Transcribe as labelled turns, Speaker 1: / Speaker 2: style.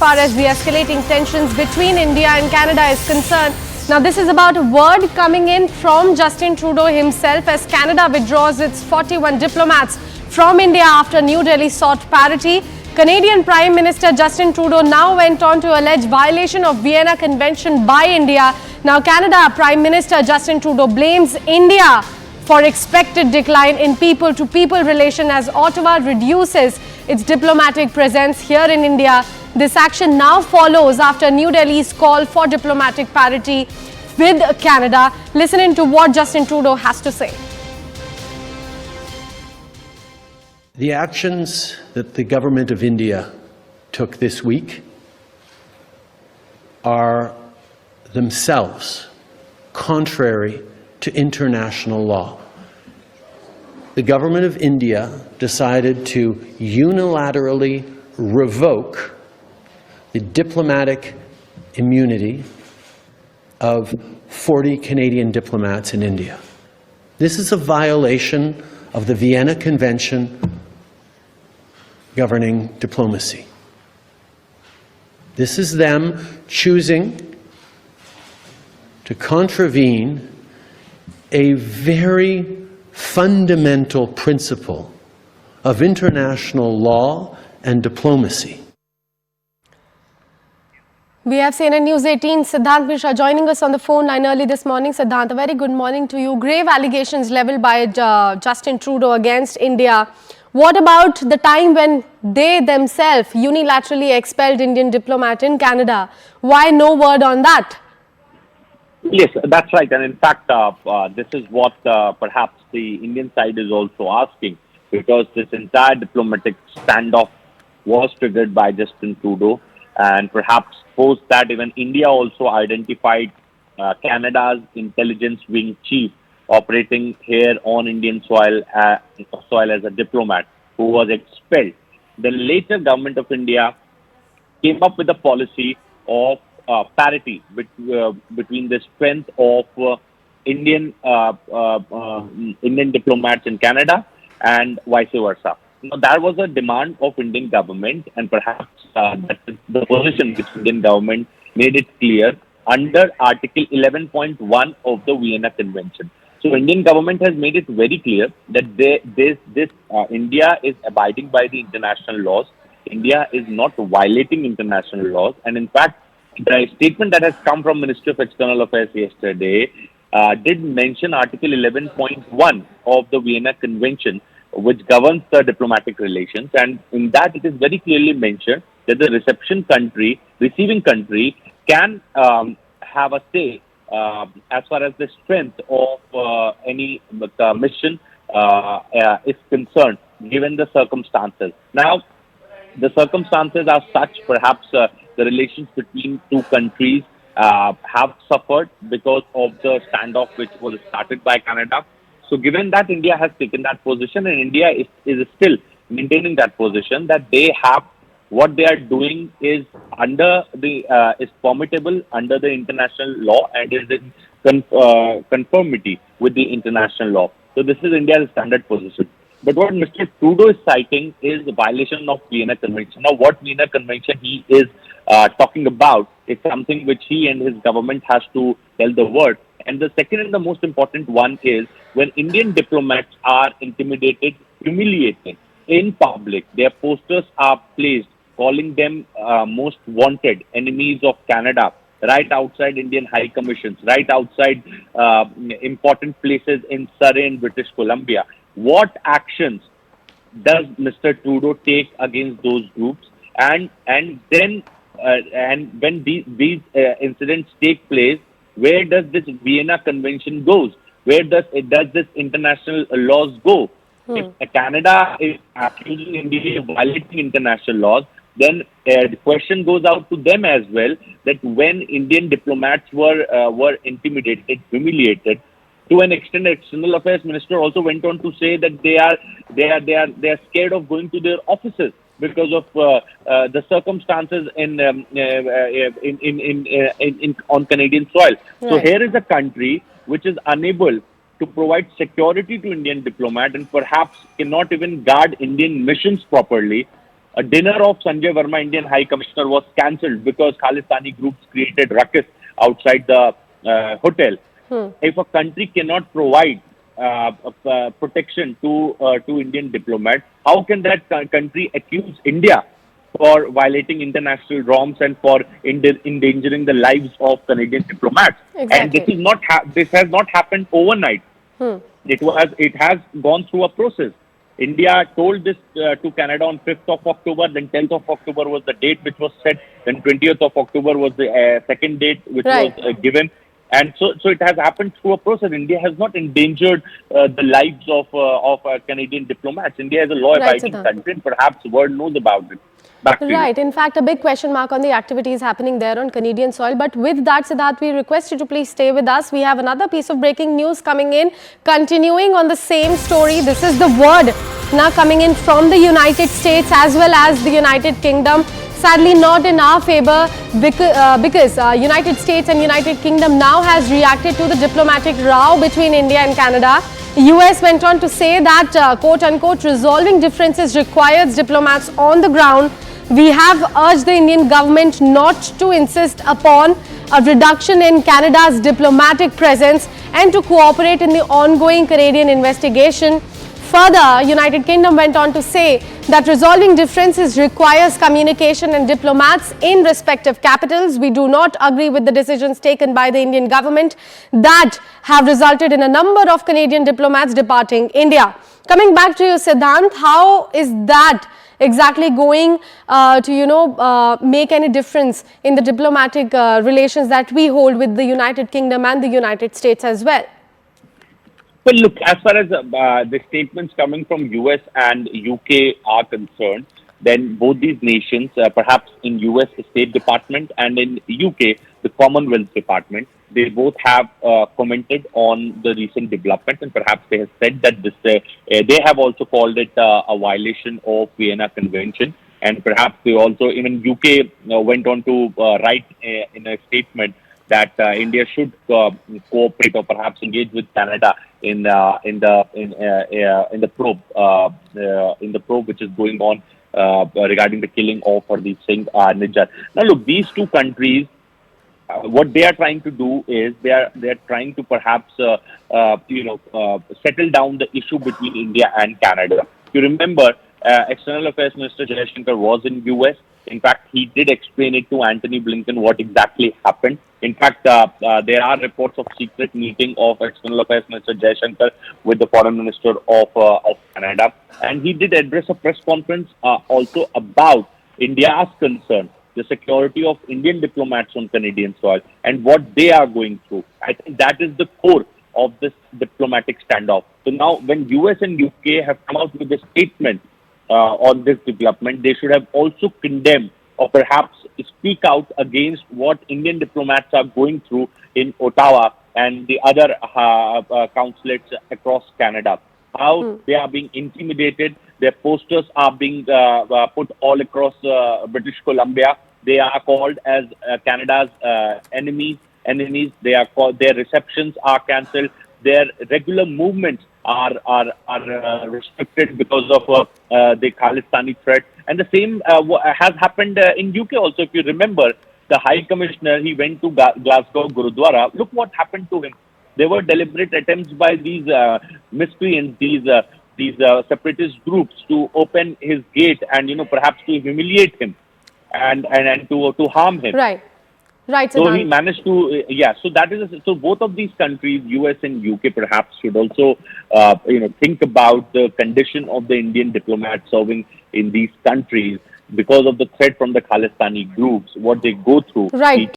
Speaker 1: far as the escalating tensions between India and Canada is concerned. Now, this is about a word coming in from Justin Trudeau himself as Canada withdraws its 41 diplomats from India after New Delhi sought parity. Canadian Prime Minister Justin Trudeau now went on to allege violation of Vienna Convention by India. Now, Canada Prime Minister Justin Trudeau blames India for expected decline in people-to-people relation as Ottawa reduces its diplomatic presence here in India. This action now follows after New Delhi's call for diplomatic parity with Canada. Listen in to what Justin Trudeau has to say.
Speaker 2: The actions that the government of India took this week are themselves contrary to international law. The government of India decided to unilaterally revoke the diplomatic immunity of 40 Canadian diplomats in India. This is a violation of the Vienna Convention governing diplomacy. This is them choosing to contravene a very fundamental principle of international law and diplomacy.
Speaker 1: We have CNN News 18 Siddhant Mishra joining us on the phone line early this morning. Siddhant, a very good morning to you. Grave allegations leveled by Justin Trudeau against India. What about the time when they themselves unilaterally expelled Indian diplomat in Canada? Why no word on that?
Speaker 3: Yes, that's right. And in fact, this is what perhaps the Indian side is also asking, because this entire diplomatic standoff was triggered by Justin Trudeau, and perhaps post that even India also identified Canada's intelligence wing chief operating here on Indian soil as a diplomat who was expelled. The later government of India came up with a policy of parity between the strength of Indian diplomats in Canada and vice versa. Now, that was a demand of Indian government, and perhaps the position which Indian government made it clear under Article 11.1 of the Vienna Convention. So, Indian government has made it very clear that India is abiding by the international laws. India is not violating international laws, and in fact, the statement that has come from Ministry of External Affairs yesterday did mention Article 11.1 of the Vienna Convention, which governs the diplomatic relations, and in that it is very clearly mentioned that the receiving country can have a say as far as the strength of any mission is concerned, given the circumstances. Now, the circumstances are such, perhaps the relations between two countries have suffered because of the standoff which was started by Canada. So given that India has taken that position, and India is still maintaining that position, that they have what they are doing is is permittable under the international law and is in conformity with the international law. So this is India's standard position. But what Mr. Trudeau is citing is the violation of Vienna Convention. Now, what Vienna Convention he is talking about is something which he and his government has to tell the world. And the second and the most important one is when Indian diplomats are intimidated, humiliated in public, their posters are placed calling them most wanted enemies of Canada, right outside Indian high commissions, right outside important places in Surrey and British Columbia. What actions does Mr. Trudeau take against those groups? And then when these incidents take place, where does this Vienna Convention goes? Where does this international laws go? If Canada is accusing India of violating international laws, then the question goes out to them as well, that when Indian diplomats were intimidated, humiliated, to an extent, External Affairs Minister also went on to say that they are scared of going to their offices because of the circumstances on Canadian soil. Right. So here is a country which is unable to provide security to Indian diplomat and perhaps cannot even guard Indian missions properly. A dinner of Sanjay Verma, Indian High Commissioner, was cancelled because Khalistani groups created ruckus outside the hotel. If a country cannot provide protection to Indian diplomats, how can that country accuse India for violating international norms and for endangering the lives of Canadian diplomats? And this
Speaker 1: Exactly.
Speaker 3: is not this has not happened overnight. It has gone through a process. India told this to Canada on 5th of October, then 10th of October was the date which was set, then 20th of October was the second date which was
Speaker 1: Right.
Speaker 3: given. And so it has happened through a process. India has not endangered the lives of Canadian diplomats. India is a
Speaker 1: Right,
Speaker 3: law-abiding
Speaker 1: Siddhant.
Speaker 3: country, and perhaps the world knows about it. Back to you.
Speaker 1: Right. In fact, a big question mark on the activities happening there on Canadian soil. But with that, Siddharth, we request you to please stay with us. We have another piece of breaking news coming in, continuing on the same story. This is the word now coming in from the United States as well as the United Kingdom. Sadly, not in our favor because United States and United Kingdom now has reacted to the diplomatic row between India and Canada. US went on to say that, quote-unquote, resolving differences requires diplomats on the ground. We have urged the Indian government not to insist upon a reduction in Canada's diplomatic presence and to cooperate in the ongoing Canadian investigation. Further, United Kingdom went on to say that resolving differences requires communication and diplomats in respective capitals. We do not agree with the decisions taken by the Indian government that have resulted in a number of Canadian diplomats departing India. Coming back to you, Siddhant, how is that exactly going to, make any difference in the diplomatic relations that we hold with the United Kingdom and the United States as well?
Speaker 3: Well, look, as far as the statements coming from US and UK are concerned, then both these nations, perhaps in US State Department and in UK the Commonwealth Department, they both have commented on the recent developments, and perhaps they have said that this they have also called it a violation of Vienna Convention, and perhaps they also, even UK went on to write in a statement that India should cooperate or perhaps engage with Canada in the probe which is going on regarding the killing of Hardeep Singh Nijjar. Now, look, these two countries, what they are trying to do is they are trying to perhaps settle down the issue between India and Canada. You remember, External Affairs Minister Jaishankar was in US. In fact, he did explain it to Antony Blinken what exactly happened. In fact, there are reports of secret meeting of External Affairs Minister Jaishankar with the Foreign Minister of Canada, and he did address a press conference also about India's concern, the security of Indian diplomats on Canadian soil, and what they are going through. I think that is the core of this diplomatic standoff. So now, when US and UK have come out with a statement on this development, they should have also condemned or perhaps speak out against what Indian diplomats are going through in Ottawa and the other consulates across Canada. How they are being intimidated, their posters are being put all across British Columbia. They are called as Canada's enemies. They are called. Their receptions are cancelled. Their regular movements are restricted because of the Khalistani threat. And the same has happened in UK also. If you remember, the High Commissioner, he went to Glasgow Gurudwara. Look what happened to him. There were deliberate attempts by these miscreants, these separatist groups to open his gate and perhaps to humiliate him and to harm him.
Speaker 1: Right. Right,
Speaker 3: So
Speaker 1: Siddhant.
Speaker 3: he managed to, So that is so. Both of these countries, US and UK, perhaps should also, think about the condition of the Indian diplomats serving in these countries because of the threat from the Khalistani groups, what they go through.
Speaker 1: Right.